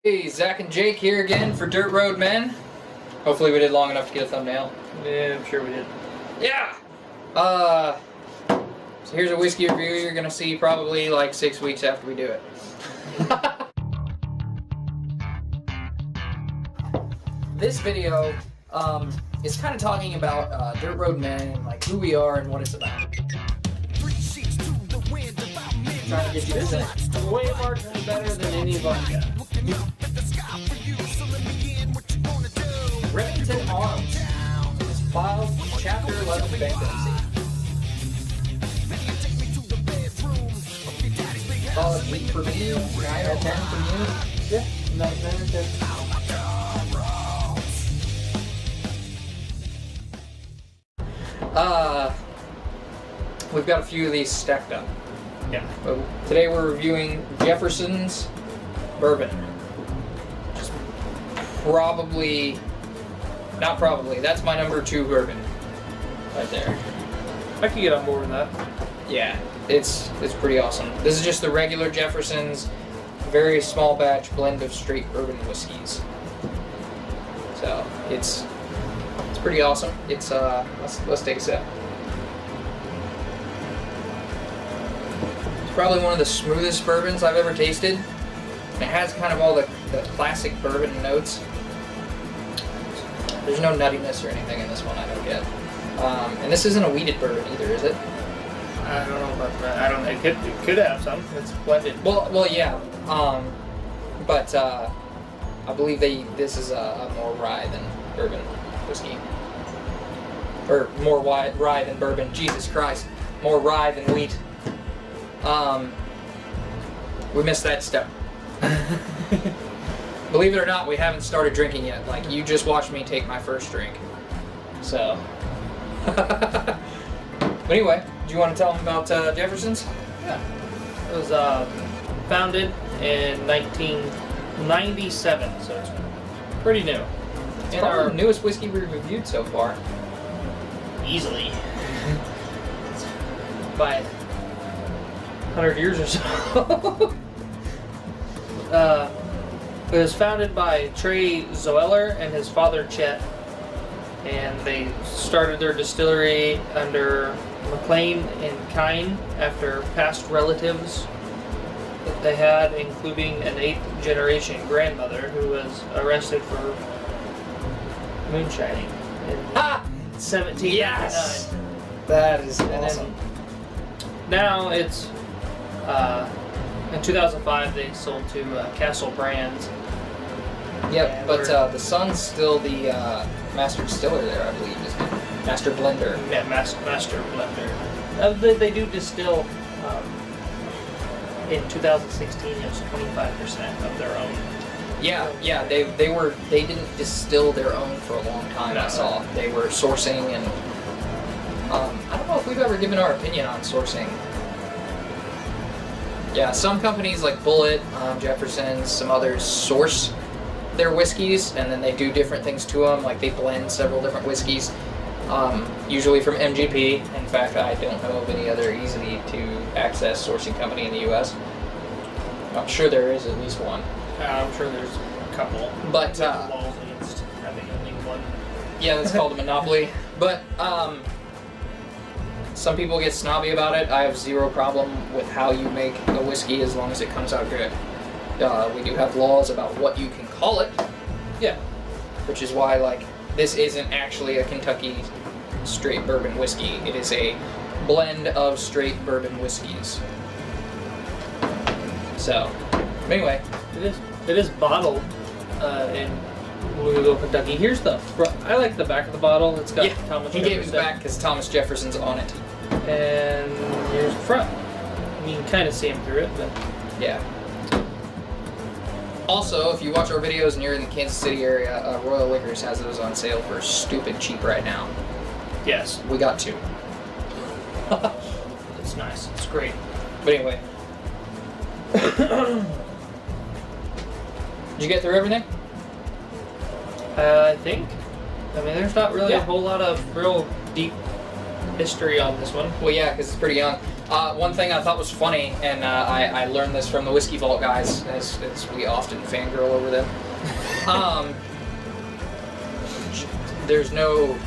Hey, Zach and Jake here again for Dirt Road Men. Hopefully we did long enough to get a thumbnail. Yeah, I'm sure we did. Yeah! So here's a whiskey review you're gonna see probably like 6 weeks after we do it. This video is kind of talking about Dirt Road Men and like who we are and what it's about. Trying to get you to say Way marginally better than any of us got. Remington Arms has filed Chapter 11 bankruptcy. Solid 8 for me, 9 out of 10 for you. Yeah, 9 out of 10. We've got a few of these stacked up. Yeah. But today we're reviewing Jefferson's Bourbon. Just not probably, that's my number 2 bourbon. Right there. I could get on board with that. Yeah, it's pretty awesome. This is just the regular Jefferson's, very small batch blend of straight bourbon whiskeys. So it's pretty awesome. It's let's take a sip. It's probably one of the smoothest bourbons I've ever tasted. And it has kind of all the classic bourbon notes. There's no nuttiness or anything in this one, I don't get. And this isn't a wheated bourbon either, is it? I don't know about that. I don't know. It could have some. It's blended. Well, yeah. But I believe this is a more rye than bourbon whiskey. Or more rye than bourbon. Jesus Christ. More rye than wheat. We missed that step. Believe it or not, we haven't started drinking yet. Like, you just watched me take my first drink. So. But anyway, do you want to tell them about Jefferson's? Yeah. It was founded in 1997, so it's pretty new. It's probably our newest whiskey we've reviewed so far. Easily. By 100 years or so. It was founded by Trey Zoeller and his father Chet, and they started their distillery under McLean and Kine after past relatives that they had, including an 8th generation grandmother who was arrested for moonshining in 1799. Yes! That is awesome. Now it's in 2005 they sold to Castle Brands. Yep, but the son's still the master distiller there, I believe, isn't it? Master blender. Yeah, master blender. They do distill. In 2016, it was 25% of their own. Yeah, they didn't distill their own for a long time. No. I saw they were sourcing, and I don't know if we've ever given our opinion on sourcing. Yeah, some companies like Bullet, Jefferson's, some others source their whiskeys, and then they do different things to them, like they blend several different whiskeys, usually from MGP. In fact, I don't know of any other easily to access sourcing company in the U.S. I'm sure there is at least one. I'm sure there's a couple. But laws against having only one. yeah, that's called a monopoly. But some people get snobby about it. I have zero problem with how you make a whiskey as long as it comes out good. We do have laws about what you can call it. Yeah. Which is why, like, this isn't actually a Kentucky straight bourbon whiskey. It is a blend of straight bourbon whiskeys. So, anyway. It is bottled in Louisville, Kentucky. Here's the front. I like the back of the bottle. It's got Thomas he Jefferson. gave it back because Thomas Jefferson's on it. And here's the front. You can kind of see him through it, but yeah. Also, if you watch our videos and you're in the Kansas City area, Royal Liquors has those on sale for stupid cheap right now. yes, We got 2. it's nice. It's great. But anyway. Did you get through everything? I think. I mean, there's not really Yeah. a whole lot of real deep history on this one. Well, yeah, because it's pretty young. One thing I thought was funny, and I learned this from the Whiskey Vault guys, as we often fangirl over them. There's no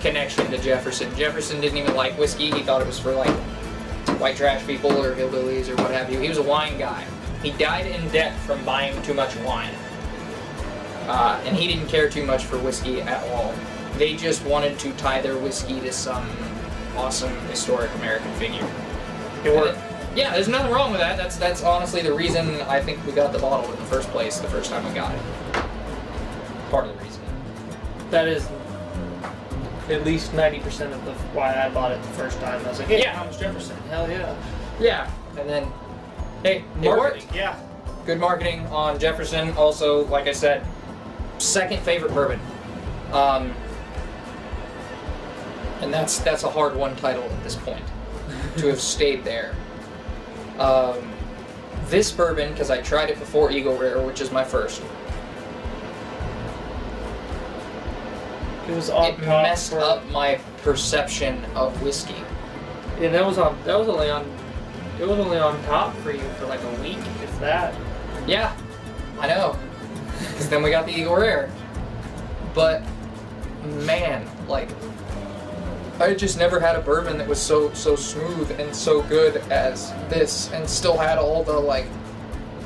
connection to Jefferson. Jefferson didn't even like whiskey. He thought it was for like white trash people or hillbillies or what have you. He was a wine guy. He died in debt from buying too much wine. And he didn't care too much for whiskey at all. They just wanted to tie their whiskey to some awesome historic American figure. It worked. Yeah, there's nothing wrong with that. That's honestly the reason I think we got the bottle in the first place the first time we got it. Part of the reason. That is at least 90% of why I bought it the first time. I was like, hey, Yeah. Thomas Jefferson, hell yeah. Yeah, and then, hey, it Marketing, worked. yeah. Good marketing on Jefferson. Also, like I said, second favorite bourbon. And that's a hard won title at this point to have stayed there. This bourbon, because I tried it before Eagle Rare, which is my first. It messed up my perception of whiskey. And it was only on top for you for like a week, if that. Yeah, I know. Because then we got the Eagle Rare. But man, like, I just never had a bourbon that was so smooth and so good as this, and still had all the like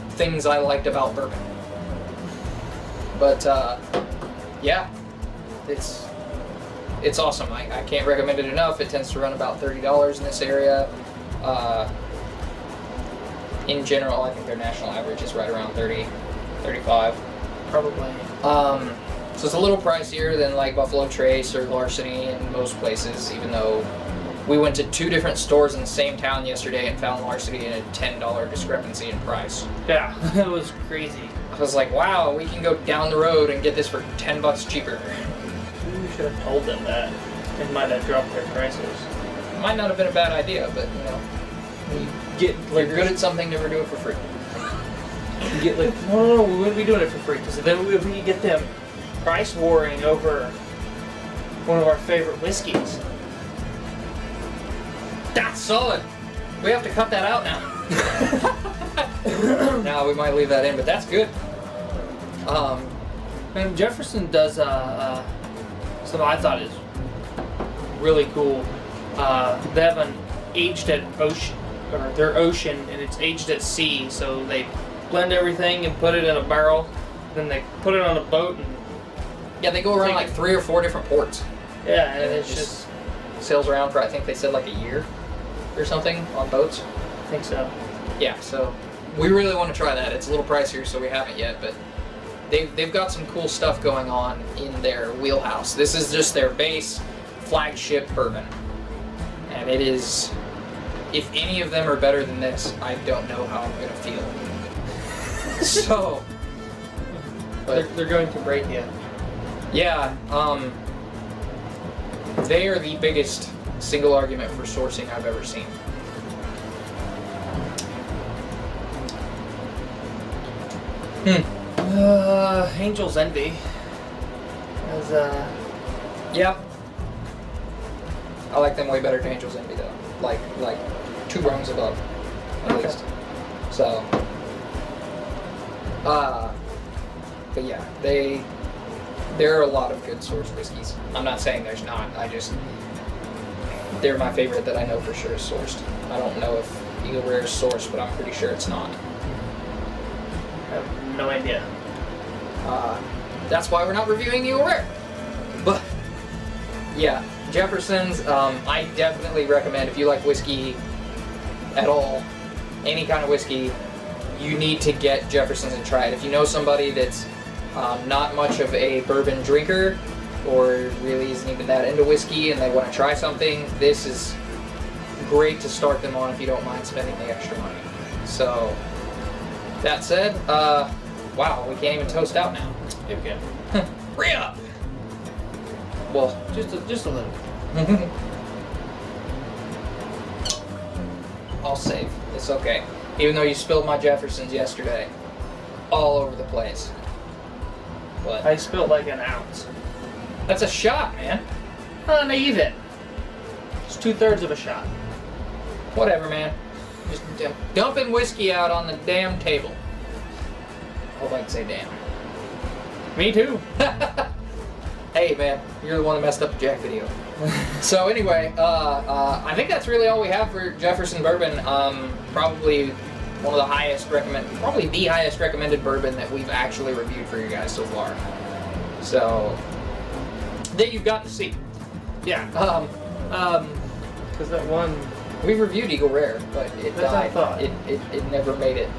things I liked about bourbon. But yeah, it's awesome. I can't recommend it enough. It tends to run about $30 in this area. In general, I think their national average is right around 30, 35. Probably. So it's a little pricier than like Buffalo Trace or Larceny in most places, even though we went to 2 different stores in the same town yesterday and found Larceny in a $10 discrepancy in price. Yeah, it was crazy. I was like, wow, we can go down the road and get this for $10 cheaper. We should have told them that. It might have dropped their prices. Might not have been a bad idea, but you know, if you're good at something, never do it for free. You get like, no, we wouldn't be doing it for free, because then we get them price warring over one of our favorite whiskeys. That's solid. We have to cut that out now. No, we might leave that in, but that's good. And Jefferson does something I thought is really cool. They have an aged at ocean, or their ocean, and it's aged at sea. So they blend everything and put it in a barrel, then they put it on a boat and Yeah, they go around like 3 or 4 different ports. yeah, and it's just Sails around for, I think they said like a year or something on boats. I think so. Yeah, so we really want to try that. It's a little pricier, so we haven't yet, but they've got some cool stuff going on in their wheelhouse. This is just their base flagship bourbon, and it is. If any of them are better than this, I don't know how I'm gonna feel. So, but They're going to break you. yeah, they are the biggest single argument for sourcing I've ever seen. Angel's Envy. As Yeah. I like them way better than Angel's Envy though. Like 2 rungs above, at Okay. least. So, but yeah, there are a lot of good source whiskeys. I'm not saying there's not. They're my favorite that I know for sure is sourced. I don't know if Eagle Rare is sourced, but I'm pretty sure it's not. I have no idea. That's why we're not reviewing Eagle Rare. But yeah, Jefferson's. I definitely recommend if you like whiskey at all, any kind of whiskey, you need to get Jefferson's and try it. If you know somebody that's not much of a bourbon drinker or really isn't even that into whiskey and they want to try something, this is great to start them on if you don't mind spending the extra money. So, that said, wow, we can't even toast out now. Yeah, we can. Hurry up! Well, Just a little. I'll save. It's okay. Even though you spilled my Jeffersons yesterday all over the place. But I spilled like an ounce. that's a shot, man. Not even. It's 2/3 of a shot. Whatever, man. Just dumping whiskey out on the damn table. Hope I can say damn. Me too. Hey, man, you're the one that messed up the Jack video. So anyway, I think that's really all we have for Jefferson Bourbon. Probably one of the highest probably the highest recommended bourbon that we've actually reviewed for you guys so far. So that you've got to see. Yeah. Because that one. We've reviewed Eagle Rare, but it That's died. what I thought. It never made it.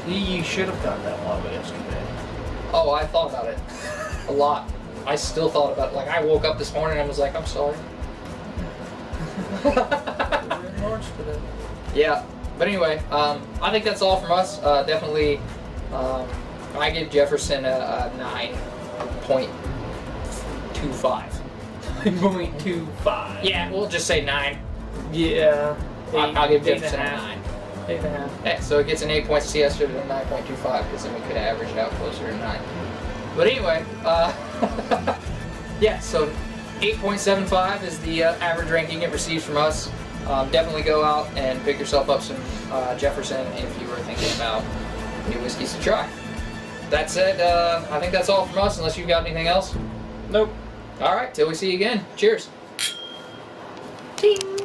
You should have got that lava yesterday. Oh, I thought about it a lot. I still thought about it. Like, I woke up this morning and I was like, I'm sorry. We were in March today. Yeah. But anyway, I think that's all from us. Definitely, I give Jefferson a 9.25. 9.25. Yeah, we'll just say 9. Yeah. I'll give Jefferson a 8.5. 9. 8.5. Yeah, so it gets an 8.6 yesterday than 9.25, because then we could have averaged out closer to 9. But anyway, yeah, so 8.75 is the average ranking it receives from us. Definitely go out and pick yourself up some Jefferson if you were thinking about new whiskeys to try. That said, I think that's all from us, unless you've got anything else. Nope. All right, till we see you again. Cheers. Ding.